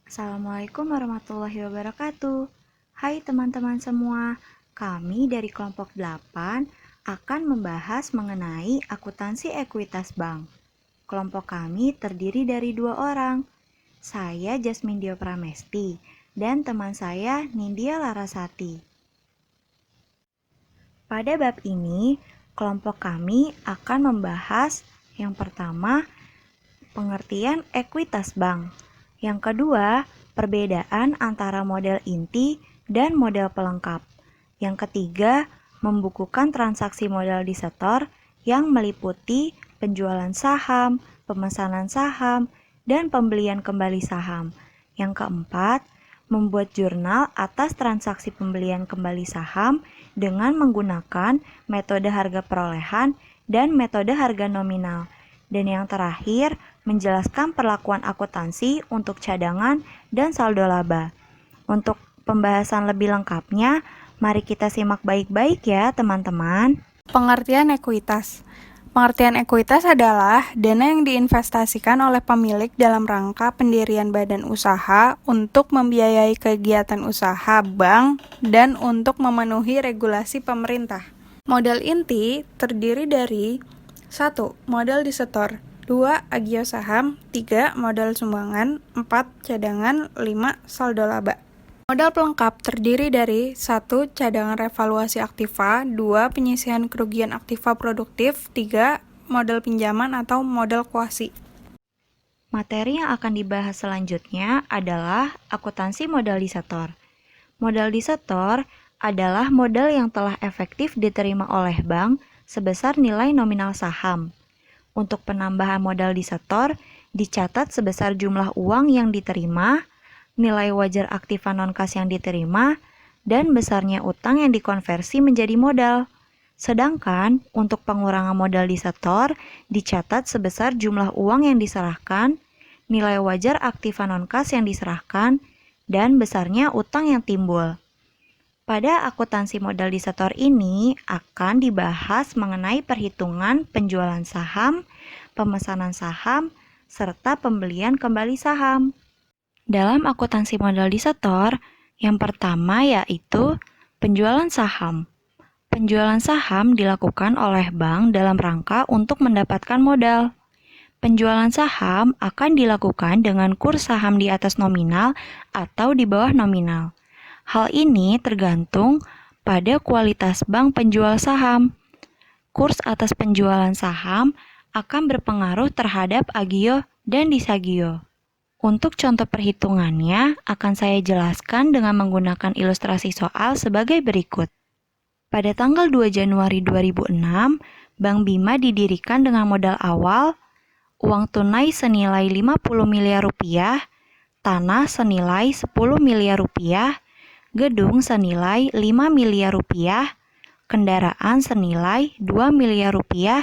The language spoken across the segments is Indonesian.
Assalamualaikum warahmatullahi wabarakatuh. Hai teman-teman semua, kami dari kelompok 8 akan membahas mengenai akuntansi ekuitas bank. Kelompok kami terdiri dari 2 orang. Saya Jasmine Dio Pramesti dan teman saya Nindya Larasati. Pada bab ini, kelompok kami akan membahas yang pertama, pengertian ekuitas bank. Yang kedua, perbedaan antara model inti dan model pelengkap. Yang ketiga, membukukan transaksi modal di setor yang meliputi penjualan saham, pemesanan saham, dan pembelian kembali saham. Yang keempat, membuat jurnal atas transaksi pembelian kembali saham dengan menggunakan metode harga perolehan dan metode harga nominal. Dan yang terakhir, menjelaskan perlakuan akuntansi untuk cadangan dan saldo laba. Untuk pembahasan lebih lengkapnya, mari kita simak baik-baik ya teman-teman. Pengertian ekuitas. Pengertian ekuitas adalah dana yang diinvestasikan oleh pemilik dalam rangka pendirian badan usaha untuk membiayai kegiatan usaha bank dan untuk memenuhi regulasi pemerintah. Modal inti terdiri dari 1. Modal disetor, 2. Agio saham, 3. Modal sumbangan, 4. Cadangan, 5. Saldo laba. Modal pelengkap terdiri dari 1. Cadangan revaluasi aktiva, 2. Penyisihan kerugian aktiva produktif, 3. Modal pinjaman atau modal kuasi. Materi yang akan dibahas selanjutnya adalah akuntansi modal disetor. Modal disetor adalah modal yang telah efektif diterima oleh bank sebesar nilai nominal saham. Untuk penambahan modal disetor dicatat sebesar jumlah uang yang diterima, nilai wajar aktiva non-kas yang diterima, dan besarnya utang yang dikonversi menjadi modal. Sedangkan untuk pengurangan modal disetor dicatat sebesar jumlah uang yang diserahkan, nilai wajar aktiva non-kas yang diserahkan, dan besarnya utang yang timbul. Pada akuntansi modal disetor ini akan dibahas mengenai perhitungan penjualan saham, pemesanan saham, serta pembelian kembali saham. Dalam akuntansi modal disetor, yang pertama yaitu penjualan saham. Penjualan saham dilakukan oleh bank dalam rangka untuk mendapatkan modal. Penjualan saham akan dilakukan dengan kurs saham di atas nominal atau di bawah nominal. Hal ini tergantung pada kualitas bank penjual saham. Kurs atas penjualan saham akan berpengaruh terhadap agio dan disagio. Untuk contoh perhitungannya akan saya jelaskan dengan menggunakan ilustrasi soal sebagai berikut. Pada tanggal 2 Januari 2006, Bank Bima didirikan dengan modal awal uang tunai senilai 50 miliar rupiah, tanah senilai 10 miliar rupiah, gedung senilai 5 miliar rupiah, kendaraan senilai 2 miliar rupiah,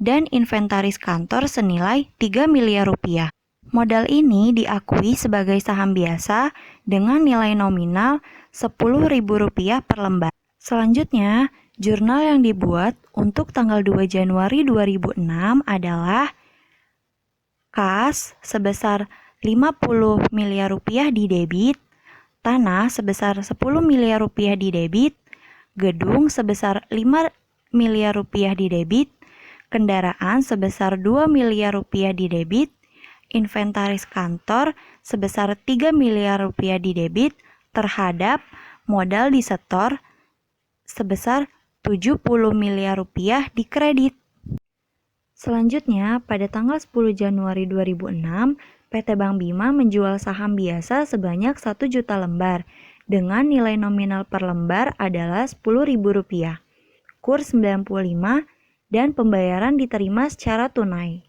dan inventaris kantor senilai 3 miliar rupiah. Modal ini diakui sebagai saham biasa dengan nilai nominal Rp10.000 per lembar. Selanjutnya, jurnal yang dibuat untuk tanggal 2 Januari 2006 adalah kas sebesar 50 miliar rupiah di debit, tanah sebesar 10 miliar rupiah di debit, gedung sebesar 5 miliar rupiah di debit, kendaraan sebesar 2 miliar rupiah di debit, inventaris kantor sebesar 3 miliar rupiah di debit terhadap modal disetor sebesar 70 miliar rupiah di kredit. Selanjutnya, pada tanggal 10 Januari 2006, PT Bank Bima menjual saham biasa sebanyak 1 juta lembar dengan nilai nominal per lembar adalah Rp10.000, kurs 95 dan pembayaran diterima secara tunai.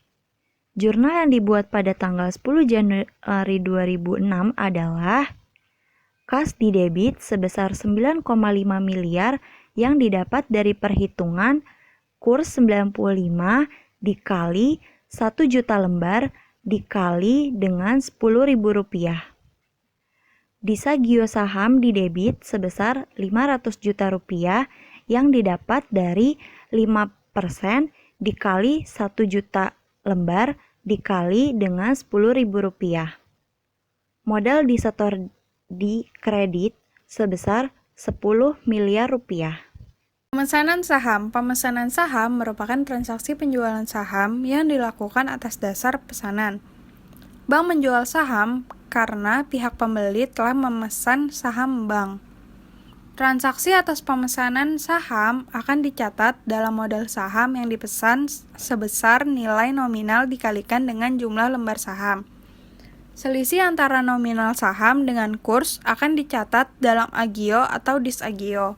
Jurnal yang dibuat pada tanggal 10 Januari 2006 adalah kas di debit sebesar 9,5 miliar yang didapat dari perhitungan kurs 95 dikali 1 juta lembar dikali dengan Rp10.000. Disagio saham di debit sebesar 500 juta rupiah yang didapat dari 5% dikali 1 juta lembar dikali dengan Rp10.000. Modal disetor di kredit sebesar 10 miliar rupiah. Pemesanan saham. Pemesanan saham merupakan transaksi penjualan saham yang dilakukan atas dasar pesanan. Bank menjual saham karena pihak pembeli telah memesan saham bank. Transaksi atas pemesanan saham akan dicatat dalam modal saham yang dipesan sebesar nilai nominal dikalikan dengan jumlah lembar saham. Selisih antara nominal saham dengan kurs akan dicatat dalam agio atau disagio.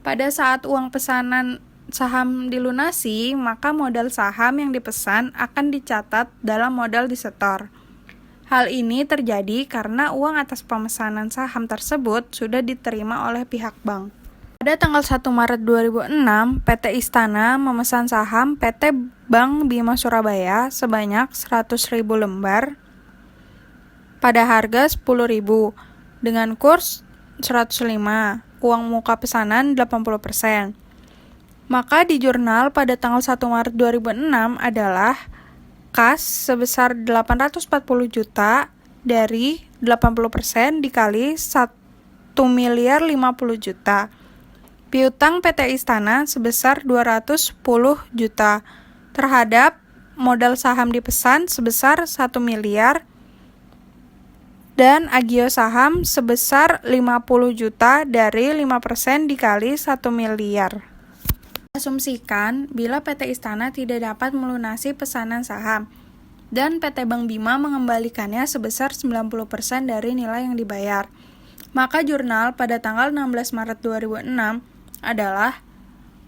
Pada saat uang pesanan saham dilunasi, maka modal saham yang dipesan akan dicatat dalam modal disetor. Hal ini terjadi karena uang atas pemesanan saham tersebut sudah diterima oleh pihak bank. Pada tanggal 1 Maret 2006, PT Istana memesan saham PT Bank Bima Surabaya sebanyak 100.000 lembar pada harga 10.000 dengan kurs 105, uang muka pesanan 80%. Maka di jurnal pada tanggal 1 Maret 2006 adalah kas sebesar 840 juta dari 80% dikali 1 miliar 50 juta. Piutang PT Istana sebesar 210 juta terhadap modal saham dipesan sebesar 1 miliar dan agio saham sebesar 50 juta dari 5% dikali 1 miliar. Asumsikan bila PT Istana tidak dapat melunasi pesanan saham dan PT Bank Bima mengembalikannya sebesar 90% dari nilai yang dibayar. Maka jurnal pada tanggal 16 Maret 2006 adalah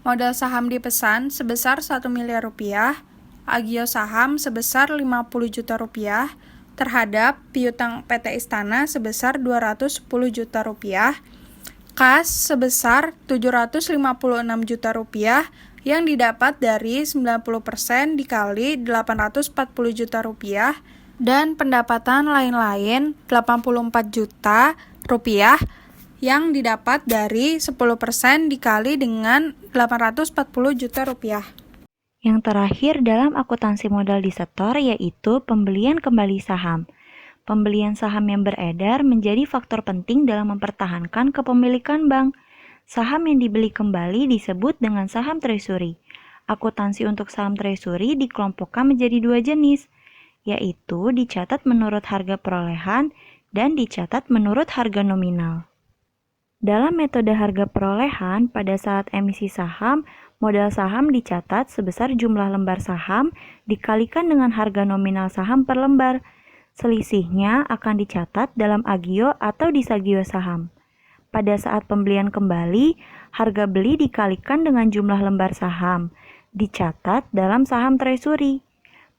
modal saham dipesan sebesar 1 miliar rupiah, agio saham sebesar 50 juta rupiah, terhadap piutang PT Istana sebesar 210 juta rupiah, kas sebesar 756 juta rupiah yang didapat dari 90% dikali 840 juta rupiah, dan pendapatan lain-lain 84 juta rupiah yang didapat dari 10% dikali dengan 840 juta rupiah. Yang terakhir dalam akuntansi modal disetor yaitu pembelian kembali saham. Pembelian saham yang beredar menjadi faktor penting dalam mempertahankan kepemilikan bank. Saham yang dibeli kembali disebut dengan saham treasury. Akuntansi untuk saham treasury dikelompokkan menjadi 2 jenis, yaitu dicatat menurut harga perolehan dan dicatat menurut harga nominal. Dalam metode harga perolehan, pada saat emisi saham, modal saham dicatat sebesar jumlah lembar saham dikalikan dengan harga nominal saham per lembar. Selisihnya akan dicatat dalam agio atau disagio saham. Pada saat pembelian kembali, harga beli dikalikan dengan jumlah lembar saham, dicatat dalam saham treasury.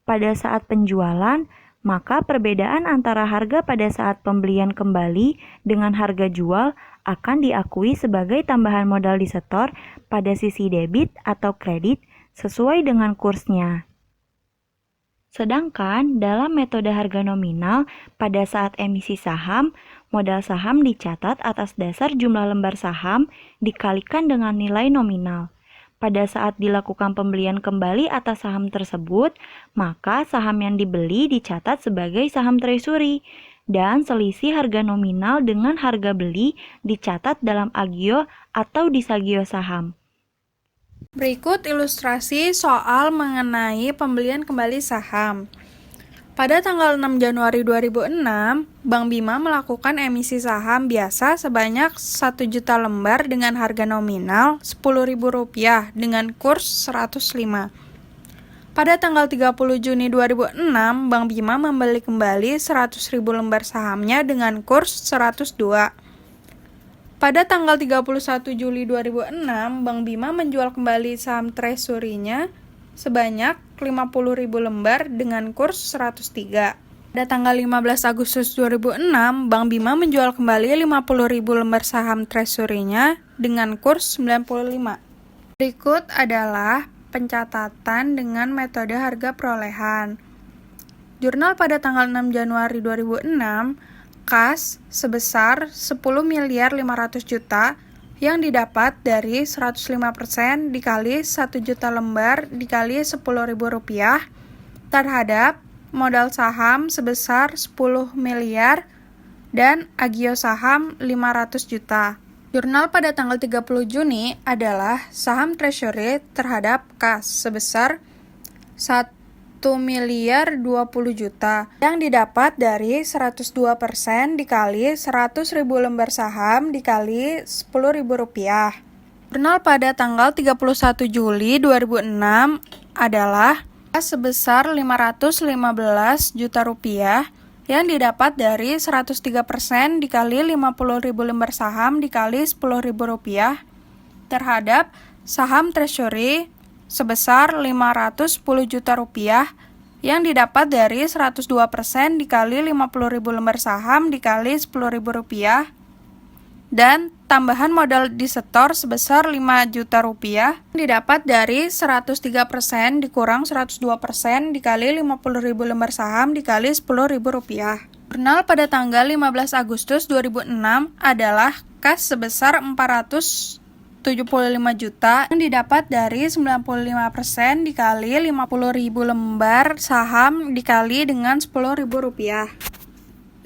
Pada saat penjualan, maka perbedaan antara harga pada saat pembelian kembali dengan harga jual akan diakui sebagai tambahan modal disetor pada sisi debit atau kredit sesuai dengan kursnya. Sedangkan dalam metode harga nominal, pada saat emisi saham, modal saham dicatat atas dasar jumlah lembar saham dikalikan dengan nilai nominal. Pada saat dilakukan pembelian kembali atas saham tersebut, maka saham yang dibeli dicatat sebagai saham treasury, dan selisih harga nominal dengan harga beli dicatat dalam agio atau disagio saham. Berikut ilustrasi soal mengenai pembelian kembali saham. Pada tanggal 6 Januari 2006, Bank Bima melakukan emisi saham biasa sebanyak 1 juta lembar dengan harga nominal Rp10.000 dengan kurs 105. Pada tanggal 30 Juni 2006, Bank Bima membeli kembali 100.000 lembar sahamnya dengan kurs 102. Pada tanggal 31 Juli 2006, Bank Bima menjual kembali saham treasury-nya sebanyak 50.000 lembar dengan kurs 103. Pada tanggal 15 Agustus 2006, Bank Bima menjual kembali 50.000 lembar saham treasury-nya dengan kurs 95. Berikut adalah pencatatan dengan metode harga perolehan. Jurnal pada tanggal 6 Januari 2006, kas sebesar 10.500.000 juta yang didapat dari 105% dikali 1 juta lembar dikali Rp10.000 terhadap modal saham sebesar 10 miliar dan agio saham 500 juta. Jurnal pada tanggal 30 Juni adalah saham treasury terhadap kas sebesar 1.020.000.000 yang didapat dari 102% dikali 100.000 lembar saham dikali Rp10.000. Jurnal pada tanggal 31 Juli 2006 adalah kas sebesar 515 juta rupiah yang didapat dari 103% dikali 50.000 lembar saham dikali Rp10.000 terhadap saham treasury sebesar 510 juta rupiah yang didapat dari 102% dikali 50.000 lembar saham dikali Rp10.000 dan tambahan modal disetor sebesar 5 juta rupiah didapat dari 103% dikurang 102% dikali 50.000 lembar saham dikali Rp10.000. Jurnal pada tanggal 15 Agustus 2006 adalah kas sebesar 475 juta yang didapat dari 95% dikali 50.000 lembar saham dikali dengan Rp10.000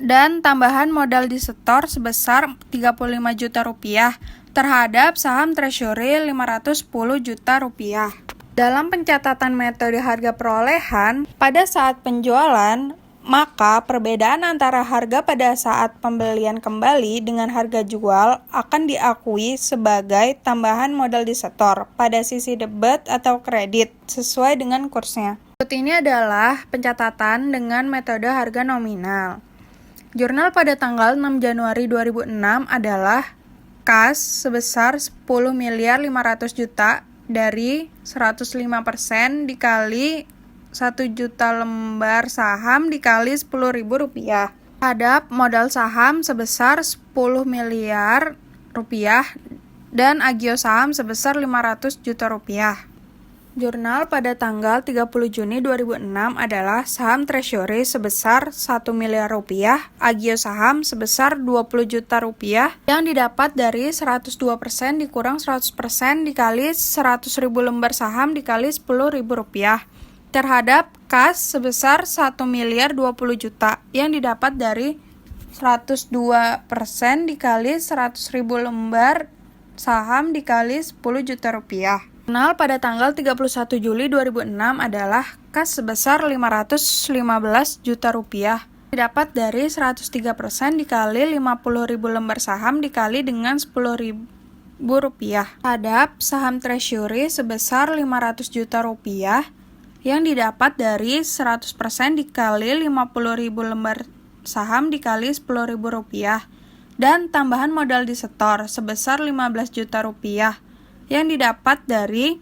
dan tambahan modal disetor sebesar 35 juta rupiah terhadap saham treasury 510 juta rupiah. Dalam pencatatan metode harga perolehan, pada saat penjualan, maka perbedaan antara harga pada saat pembelian kembali dengan harga jual akan diakui sebagai tambahan modal disetor pada sisi debit atau kredit sesuai dengan kursnya. Berikut ini adalah pencatatan dengan metode harga nominal. Jurnal pada tanggal 6 Januari 2006 adalah kas sebesar 10.500.000.000 dari 105% dikali 1 juta lembar saham dikali Rp10.000 terhadap modal saham sebesar 10 miliar rupiah dan agio saham sebesar 500 juta rupiah. Jurnal pada tanggal 30 Juni 2006 adalah saham treasury sebesar 1 miliar rupiah, agio saham sebesar 20 juta rupiah yang didapat dari 102% dikurang 100% dikali 100.000 lembar saham dikali Rp10.000 terhadap kas sebesar 1 miliar 20 juta yang didapat dari 102% dikali 100.000 lembar saham dikali 10 juta rupiah. Jurnal pada tanggal 31 Juli 2006 adalah kas sebesar 515 juta rupiah didapat dari 103% dikali 50.000 lembar saham dikali dengan Rp10.000 terhadap saham treasury sebesar 500 juta rupiah yang didapat dari 100% dikali 50.000 lembar saham dikali Rp10.000 dan tambahan modal disetor sebesar 15 juta rupiah yang didapat dari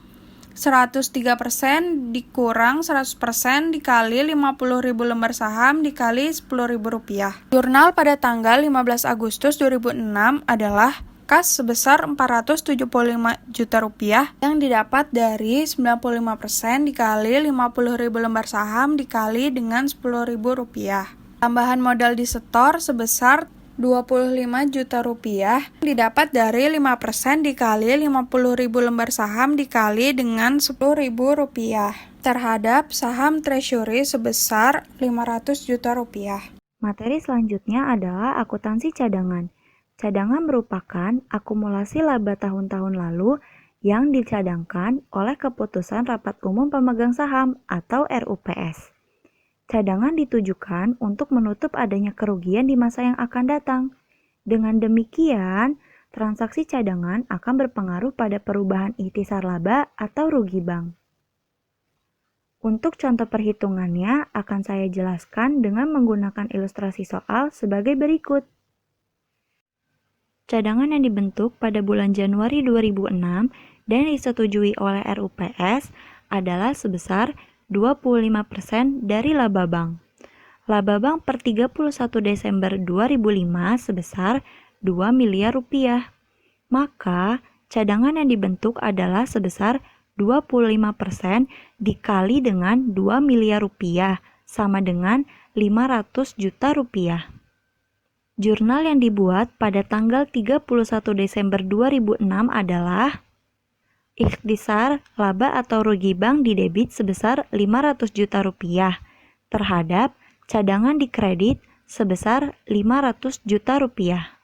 103% dikurang 100% dikali 50.000 lembar saham dikali Rp10.000. Jurnal pada tanggal 15 Agustus 2006 adalah kas sebesar 475 juta rupiah yang didapat dari 95% dikali 50.000 lembar saham dikali dengan Rp10.000. Tambahan modal disetor sebesar 25 juta rupiah didapat dari 5% dikali 50.000 lembar saham dikali dengan Rp10.000 terhadap saham treasury sebesar 500 juta rupiah. Materi selanjutnya adalah akuntansi cadangan. Cadangan merupakan akumulasi laba tahun-tahun lalu yang dicadangkan oleh keputusan Rapat Umum Pemegang Saham atau RUPS. Cadangan ditujukan untuk menutup adanya kerugian di masa yang akan datang. Dengan demikian, transaksi cadangan akan berpengaruh pada perubahan ikhtisar laba atau rugi bank. Untuk contoh perhitungannya akan saya jelaskan dengan menggunakan ilustrasi soal sebagai berikut. Cadangan yang dibentuk pada bulan Januari 2006 dan disetujui oleh RUPS adalah sebesar 25% dari laba bank. Laba bank per 31 Desember 2005 sebesar 2 miliar rupiah. Maka, cadangan yang dibentuk adalah sebesar 25% dikali dengan 2 miliar rupiah sama dengan 500 juta rupiah. Jurnal yang dibuat pada tanggal 31 Desember 2006 adalah ikhtisar laba atau rugi bank didebit sebesar 500 juta rupiah terhadap cadangan dikredit sebesar 500 juta rupiah.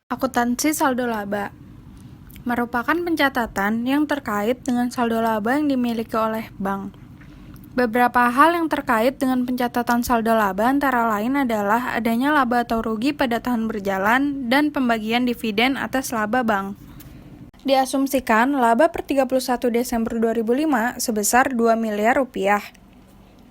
Akuntansi saldo laba merupakan pencatatan yang terkait dengan saldo laba yang dimiliki oleh bank. Beberapa hal yang terkait dengan pencatatan saldo laba antara lain adalah adanya laba atau rugi pada tahun berjalan dan pembagian dividen atas laba bank. Diasumsikan laba per 31 Desember 2005 sebesar 2 miliar rupiah.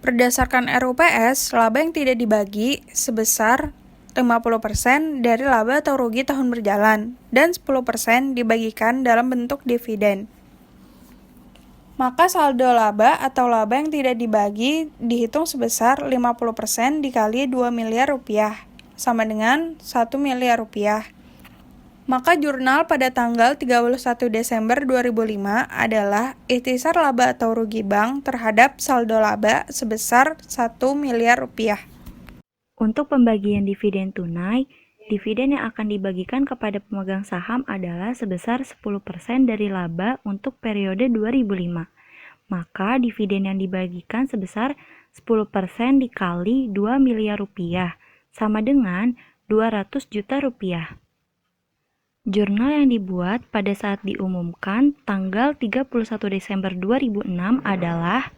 Berdasarkan RUPS, laba yang tidak dibagi sebesar 50% dari laba atau rugi tahun berjalan, dan 10% dibagikan dalam bentuk dividen. Maka saldo laba atau laba yang tidak dibagi dihitung sebesar 50% dikali 2 miliar rupiah, sama dengan 1 miliar rupiah. Maka jurnal pada tanggal 31 Desember 2005 adalah ikhtisar laba atau rugi bank terhadap saldo laba sebesar 1 miliar rupiah. Untuk pembagian dividen tunai, dividen yang akan dibagikan kepada pemegang saham adalah sebesar 10% dari laba untuk periode 2005. Maka dividen yang dibagikan sebesar 10% dikali 2 miliar rupiah, sama dengan 200 juta rupiah. Jurnal yang dibuat pada saat diumumkan tanggal 31 Desember 2006 adalah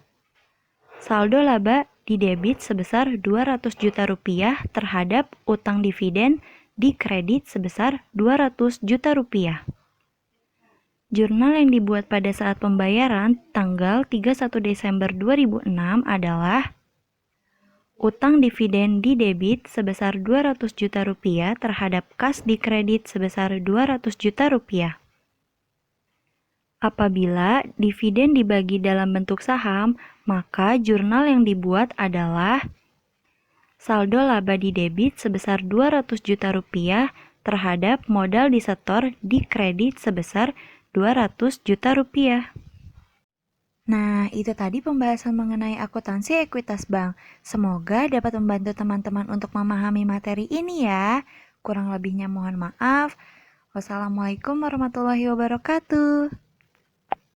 saldo laba didebit sebesar 200 juta rupiah terhadap utang dividen dikredit sebesar 200 juta rupiah. Jurnal yang dibuat pada saat pembayaran tanggal 31 Desember 2006 adalah utang dividen didebit sebesar 200 juta rupiah terhadap kas dikredit sebesar 200 juta rupiah. Apabila dividen dibagi dalam bentuk saham, maka jurnal yang dibuat adalah saldo laba didebit sebesar 200 juta rupiah terhadap modal disetor dikredit sebesar 200 juta rupiah. Nah, itu tadi pembahasan mengenai akuntansi ekuitas bank. Semoga dapat membantu teman-teman untuk memahami materi ini ya. Kurang lebihnya mohon maaf. Wassalamualaikum warahmatullahi wabarakatuh.